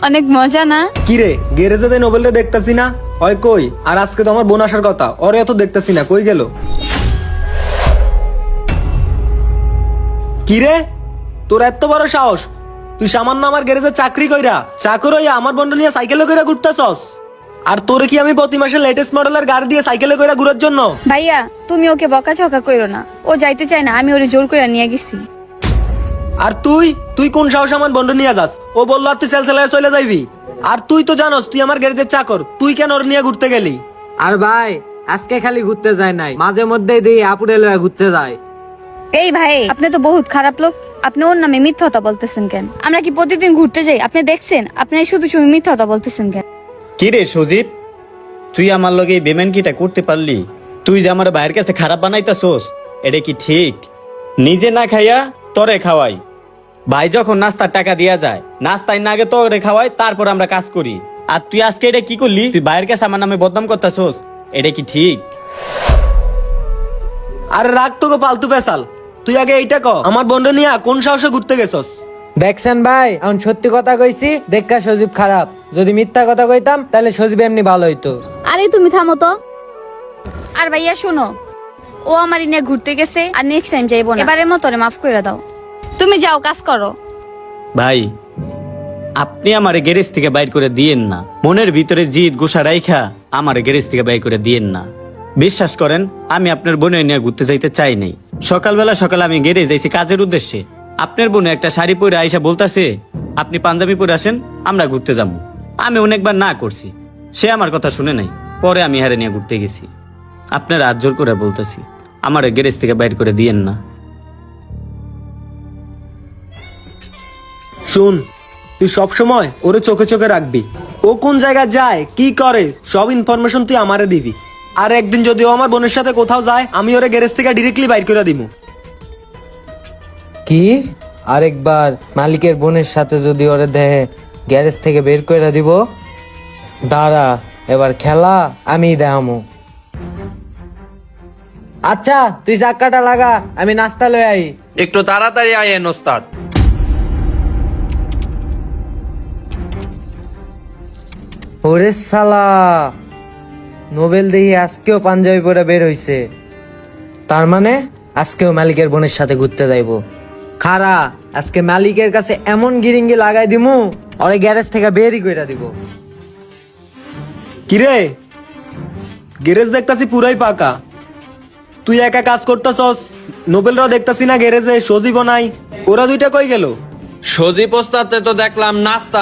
অনেক মজা না? কিরে গ্যারেজে নোবেলটা দেখতাছি না, হয় কই? আর আজকে তো আমার বোন আসার কথা, ওরে এত দেখতাছি না, কই গেল? কিরে তোর এত বড় সাহস, তুই সামান্য আমার গ্যারেজে চাকরি কইরা চাকর হইয়া আমার বন্ধু নিয়ে সাইকেলে কইরা ঘুরতেছস? আর তোরে কি আমি প্রতি মাসে লেটেস্ট মডেলের গাড়ি দিয়ে সাইকেলে কইরা ঘুরার জন্য? ভাইয়া তুমি ওকে বকাঝকা কইরো না, ও যাইতে চায় না, আমি ওরে জোর করে নিয়ে গেছি। আর তুই তুই কোন সাহস আমার বন্ধু নিয়ে যাস? ও বললো আর তুই সেলসেলায় চলে যাইবি। আর তুই তো জানোস তুই আমার গ্যারেজের চাকর, তুই কেন ওর নিয়ে ঘুরতে গেলি? আর ভাই আজকে খালি ঘুরতে যায় নাই, মাঝে মধ্যেই দিই আপুরে লয়ে ঘুরতে যায়। এই ভাই আপনি তো বহুত খারাপ লোক, আপনি ওর নামে মিথ্যা কথা বলতেছেন কেন? আমরা কি প্রতিদিন ঘুরতে যাই? আপনি দেখছেন? আপনি শুধু শুধু মিথ্যা কথা বলতেছেন কেন? কি রে সজীব, তুই আমার লগে বেমেনকিটা করতে পারলি? তুই যে আমার ভাইয়ের কাছে খারাপ বানাইতাছোস, এটা কি ঠিক? নিজে না খাইয়া তরে খাওয়াই। ভাই যখন নাস্তার টাকা দিয়া যায়, নাস্তায় না আগে তোরে খাওয়াই, তারপর আমরা কাজ করি। আর তুই আজকে এটা কি করলি? তুই ভাইয়ের কাছে আমার নামে বদনাম করতাছোস, এটা কি ঠিক? আরে রাখ তোকে পালতু পেশাল, তুই আগে এইটা ক, আমার বন্ধু নিয়ে কোন সাহসে ঘুরতে গেছস? দেখছেন ভাই, এখন সত্যি কথা কইছি দেখা সজীব খারাপ, যদি মিথ্যা কথা কইতাম তাহলে সজীব এমনি ভালো হইতো। আরে তুমি থামো তো। আর ভাইয়া শোনো, ও আমার নিয়ে ঘুরতে গেছে, আর নেক্সট টাইম যাইবো না, এবারের মতো ওরে মাফ করে দাও। তুমি যাও কাজ করো। ভাই আপনি আমার গ্যারেজ থেকে বাইর করে দিয়েন না, মনের ভিতরে জিদ গোসা রাইখা আমার গ্যারেজ থেকে বাইর করে দিয়েন না। বিশ্বাস করেন আমি আপনার বোনের নিয়ে ঘুরতে যাইতে চাই নাই। সকালে আমি গ্যারেজ যাইছি কাজের উদ্দেশ্যে, আপনার বোনে একটা শাড়ি পরে আইসা বলতাছে আপনি পাঞ্জাবি পরে আসেন, আমরা ঘুরতে যাবো। আমি অনেকবার না করছি, সে আমার কথা শুনে নাই, পরে আমি হারে নিয়ে ঘুরতে গেছি। আপনার হাত জোর করে বলতেছি আমার গ্যারেজ থেকে বাইর করে দিয়েন না। শুন, তুই সবসময় ওরে চোখে চোখে রাখবি, ও কোন জায়গায় যায় কি করে সব ইনফরমেশন তুই আমারে দিবি। আর একদিন যদি ও আমার বোনের সাথে কোথাও যায়, আমি ওরে গ্যারেজ থেকে ডিরেক্টলি বাইর করে দিব। কি আরেকবার মালিকের বোনের সাথে যদি ওরে দেহে গ্যারেজ থেকে বের করে দিব? দাঁড়া, এবার খেলা আমি দেখামু। আচ্ছা তুই চাক্কাটা লাগা, আমি নাস্তা লই আই। একটু তাড়াতাড়ি আয়েন ওস্তাদ। ওরে শালা, নোবেল দেখি আজকেও পাঞ্জাবি পরে বের হইছে, তার মানে আজকেও মালিকের বোনের সাথে ঘুরতে যাইবো। খারা আজকে মালিকের কাছে এমন গিরিঙ্গি লাগাই দিমু, ওরে গ্যারেজ থেকে বেরই কইরা দিব। কিরে গ্যারেজ দেখতাছি পুরাই পাকা, তুই একা কাজ করতেছস, নোবেলরাও দেখতাছি না গ্যারেজে, সজীবও নাই, ওরা দুইটা কই গেল? সজীব ওস্তাদে তো দেখলাম নাস্তা